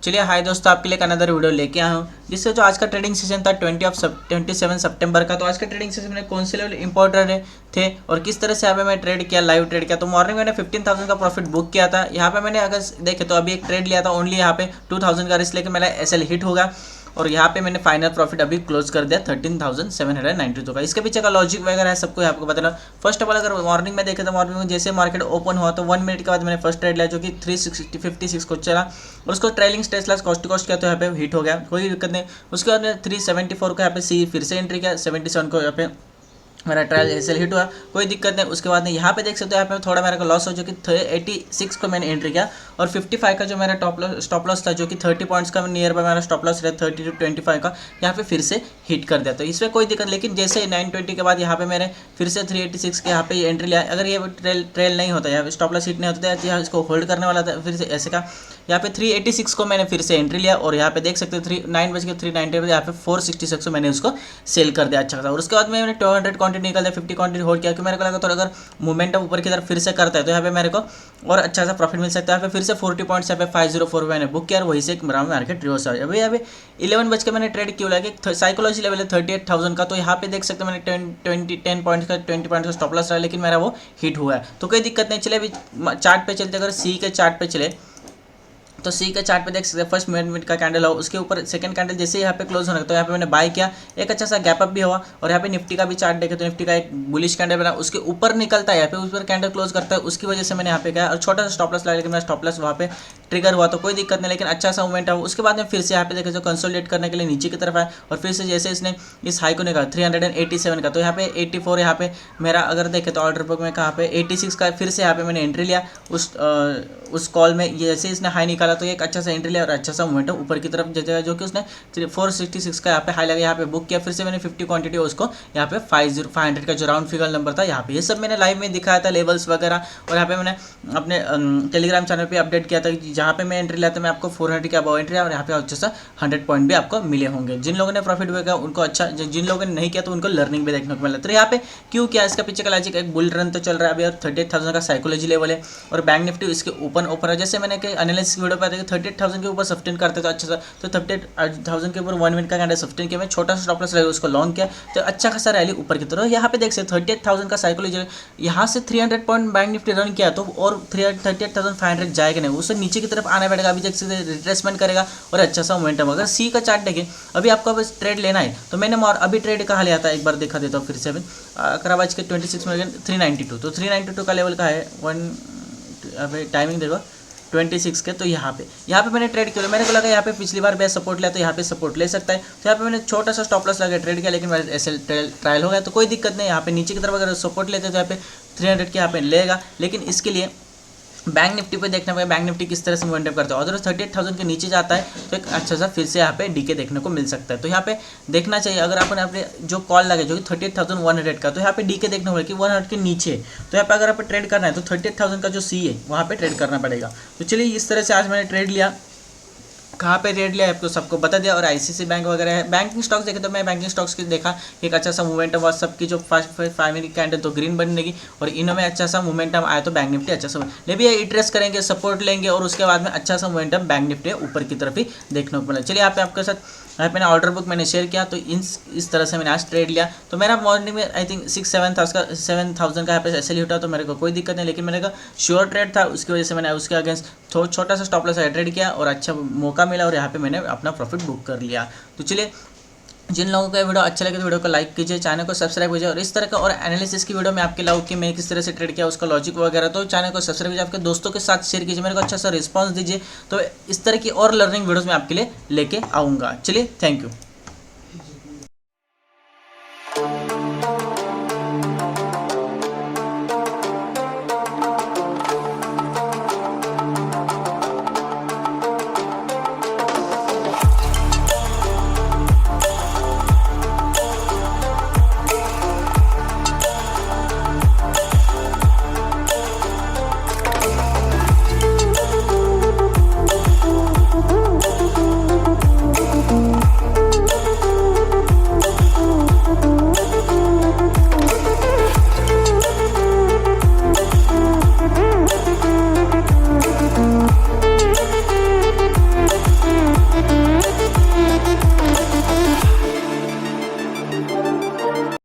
चलिए हाय दोस्तों, आपके लिए एक अनदर वीडियो लेके आया हूँ, जिससे जो आज का ट्रेडिंग सेशन था 27 सितंबर का। तो आज का ट्रेडिंग सेशन में कौन से लेवल इंपॉर्टेंट थे और किस तरह से यहाँ पे मैं ट्रेड किया, लाइव ट्रेड किया। तो मॉर्निंग मैंने 15,000 का प्रॉफिट बुक किया था। यहाँ पे मैंने अगर देखे तो अभी एक ट्रेड लिया था ओनली यहाँ पे 2,000 का रिस्क लेके मेरा एसएल हिट होगा और यहाँ पे मैंने फाइनल प्रॉफिट अभी क्लोज कर दिया 13,792 का। इसके पीछे का लॉजिक वगैरह है सबको आपको बताना। फर्स्ट ऑफ ऑल अगर मॉर्निंग में देखे तो मॉर्निंग में जैसे मार्केट ओपन हुआ तो 1 मिनट के बाद मैंने फर्स्ट ट्रेड लिया जो कि 356 को चला और उसको trailing stage class cost to cost किया तो यहाँ पे हिट हो गया, कोई दिक्कत नहीं। उसके बाद में 374 को यहाँ पे सी फिर से एंट्री किया, 77 को यहाँ पे मेरा ट्रायल एसएल हिट हुआ, कोई दिक्कत नहीं। उसके बाद में यहाँ पे देख सकते हो यहाँ पे थोड़ा मेरा का लॉस हो जो कि 86 को मैंने एंट्री किया और 55 का जो मेरा स्टॉप लॉस था जो कि 30 पॉइंट्स का नियर बाय मेरा स्टॉप लॉस रहा 30 to 25 का, यहाँ पे फिर से हिट कर दिया। तो इसमें कोई दिक्कत, लेकिन जैसे 920 के बाद यहाँ पे मैंने फिर से 386 के यहाँ पे एंट्री लिया। अगर ये ट्रेल नहीं होता, यहाँ पे स्टॉप लॉस हिट नहीं होता था, इसको होल्ड करने वाला था फिर से ऐसे का। यहाँ पे 386 को मैंने फिर से एंट्री लिया और यहाँ पे देख सकते हो 9:03 यहाँ पे 466 को मैंने उसको सेल कर दिया अच्छा था। और उसके बाद मैंने 200 क्वांटिटी निकाल दिया, 50 क्वांटिटी होल्ड किया क्योंकि मेरे को लगा थोड़ा अगर मोमेंटम ऊपर की तरफ फिर से करता है तो यहाँ पे मेरे को और अच्छा सा प्रॉफिट मिल सकता है। यहाँ पे फिर से 40 पॉइंट्स यहाँ पे 504 मैंने बुक किया और वहीं से मेरा मार्केट रिवर्स आ अभी यहाँ पे 11 बज के मैंने ट्रेड क्यों लगा, साइकोलॉजी लेवल है 38,000 का। तो यहाँ पे देख सकते हैं मैंने 10 पॉइंट्स का स्टॉप लॉस रहा लेकिन मेरा वो हिट हुआ है, तो कोई दिक्कत नहीं। चले अभी चार्ट पे चलते, अगर सी के चार्ट पे चले तो सी के चार्ट पे देख सकते हैं फर्स्ट मिनट का कैंडल हो, उसके ऊपर सेकंड कैंडल जैसे यहाँ पे क्लोज होने तो यहाँ पे मैंने बाय किया, एक अच्छा सा गैप अप भी हुआ। और यहाँ पे निफ्टी का भी चार्ट देखे तो निफ्टी का एक बुलिश कैंडल बना, उसके ऊपर निकलता है यहाँ पे ऊपर कैंडल क्लोज करता है, उसकी वजह से मैंने यहाँ पे गया और छोटा सा स्टॉप लॉस लगा, लेकिन मेरा स्टॉप लॉस वहाँ पे ट्रिगर हुआ तो कोई दिक्कत नहीं, लेकिन अच्छा सा मूवमेंट है। उसके बाद में फिर से यहाँ पे देखे जो कंसोलिडेट करने के लिए नीचे की तरफ आए और फिर से जैसे इसने इस हाई को निकाला 387 का, तो यहाँ पे 84 यहाँ पे मेरा अगर देखे तो ऑर्डर बुक में कहाँ पे 86 का फिर से यहाँ पे मैंने एंट्री लिया उस कॉल में। जैसे इसने हाई निकाला तो एक अच्छा सा एंट्री लिया और अच्छा सा मूवमेंट ऊपर की तरफ जगह जो कि उसने 466 का यहाँ पे हाई लगा, यहाँ पे बुक किया। फिर से मैंने 50 क्वांटिटी उसको यहाँ पे 500 का जो राउंड फिगर नंबर था यहाँ पे, ये सब मैंने लाइव में दिखाया था लेवल्स वगैरह। और यहाँ पे मैंने अपने टेलीग्राम चैनल पे अपडेट किया था जहाँ पे मैं एंट्री लिया था मैं आपको 400 के अबाउ एंट्री और यहाँ पे अच्छा सा 100 पॉइंट भी आपको मिले होंगे। जिन लोगों ने प्रॉफिट हुआ उनको अच्छा, जिन लोगों ने नहीं किया तो उनको लर्निंग भी देखने को मिला। तो यहाँ पे क्यों किया, इसका पीछे का लॉजिक, एक बुल रन तो चल रहा है अभी और 38,000 का साइकोलॉजी लेवल है और बैंक निफ्टी इसके ऊपर है। जैसे मैंने एनालिसिस वीडियो पे देखा 38,000 के ऊपर सस्टेन करते तो अच्छा सा, तो 38,000 के ऊपर 1 मिनट का कैंडल सस्टेन किया, मैं छोटा सा स्टॉप लॉस लगा उसको लॉन्ग किया तो अच्छा खासा रैली ऊपर की तरफ। यहाँ पे देख सकते 38,000 का साइकोलॉजी, यहाँ से 300 पॉइंट बैंक निफ्टी रन किया तो और 38,500 जाएगा नहीं, उससे नीचे की तरफ आना पड़ेगा। अभी देख सकते रिट्रेसमेंट करेगा और अच्छा सा मोमेंटम। अगर सी का चार्ट देखें, अभी आपको बस ट्रेड लेना है तो मैंने अभी ट्रेड कहाँ लिया था एक बार दिखा देता हूँ फिर से। अभी 11:26 में 392, तो 392 का लेवल का है 1, अभी टाइमिंग देखो 26 के। तो यहाँ पे मैंने ट्रेड किया, मेरे को लगा यहाँ पे पिछली बार बेस्ट सपोर्ट लिया तो यहाँ पे सपोर्ट ले सकता है, तो यहाँ पे मैंने छोटा सा स्टॉप लॉस लगा ट्रेड किया, लेकिन मेरा ऐसे ट्रायल हो गया तो कोई दिक्कत नहीं। यहाँ पे नीचे की तरफ अगर सपोर्ट लेते तो यहाँ पे 300 के यहाँ पे लेगा, लेकिन इसके लिए बैंक निफ्टी पे देखना पड़ेगा बैंक निफ्टी किस तरह से मूवमेंट करता है। अगर 38,000 के नीचे जाता है तो एक अच्छा सा फिर से यहाँ पे डीके देखने को मिल सकता है, तो यहाँ पे देखना चाहिए। अगर अपन अपने जो कॉल लगे जो कि 38,100 का, तो यहाँ पे डीके देखना होगा कि 100 के नीचे, तो यहाँ पे अगर आपको ट्रेड करना है तो 38,000 का जो सी है वहाँ पे ट्रेड करना पड़ेगा। तो चलिए इस तरह से आज मैंने ट्रेड लिया, कहाँ पे रेट लिया आपको सबको बता दिया। और आईसीसी बैंक वगैरह है, बैंकिंग स्टॉक्स देखे तो मैं बैंकिंग स्टॉक्स की देखा एक अच्छा सा मूवमेंटम हुआ, सबकी जो प्राइमरी कैंडल तो ग्रीन बनने और इनमें अच्छा सा मूवमेंटम आया तो बैंक निफ्टी अच्छा सा ले भी इंटरेस्ट करेंगे, सपोर्ट लेंगे और उसके बाद में अच्छा सा मूवमेंटम बैंक निफ्टी ऊपर की तरफ ही देखने को मिला। चलिए यहाँ पे आपके साथ यहाँ पे ऑर्डर बुक मैंने शेयर किया, तो इस तरह से मैंने आज ट्रेड लिया। तो मेरा मॉर्निंग में आई थिंक 7,000 का यहाँ पे ऐसे उठा तो मेरे को कोई दिक्कत नहीं, लेकिन मेरे का श्योर ट्रेड था उसकी वजह से मैंने उसके अगेंस्ट छोटा सा स्टॉप लॉस ट्रेड किया और अच्छा मौका मिला और यहाँ पे मैंने अपना प्रॉफिट बुक कर लिया। तो चलिए जिन लोगों को वीडियो अच्छा लगे तो वीडियो को लाइक कीजिए, चैनल को सब्सक्राइब कीजिए और इस तरह का और एनालिसिस की वीडियो में आपके लाऊं कि मैं किस तरह से ट्रेड किया उसका लॉजिक वगैरह, तो चैनल को सब्सक्राइब कीजिए, आपके दोस्तों के साथ शेयर कीजिए, मेरे को अच्छा सा रिस्पांस दीजिए। तो इस तरह की और लर्निंग वीडियोस मैं आपके लिए लेके आऊँगा। चलिए थैंक यू।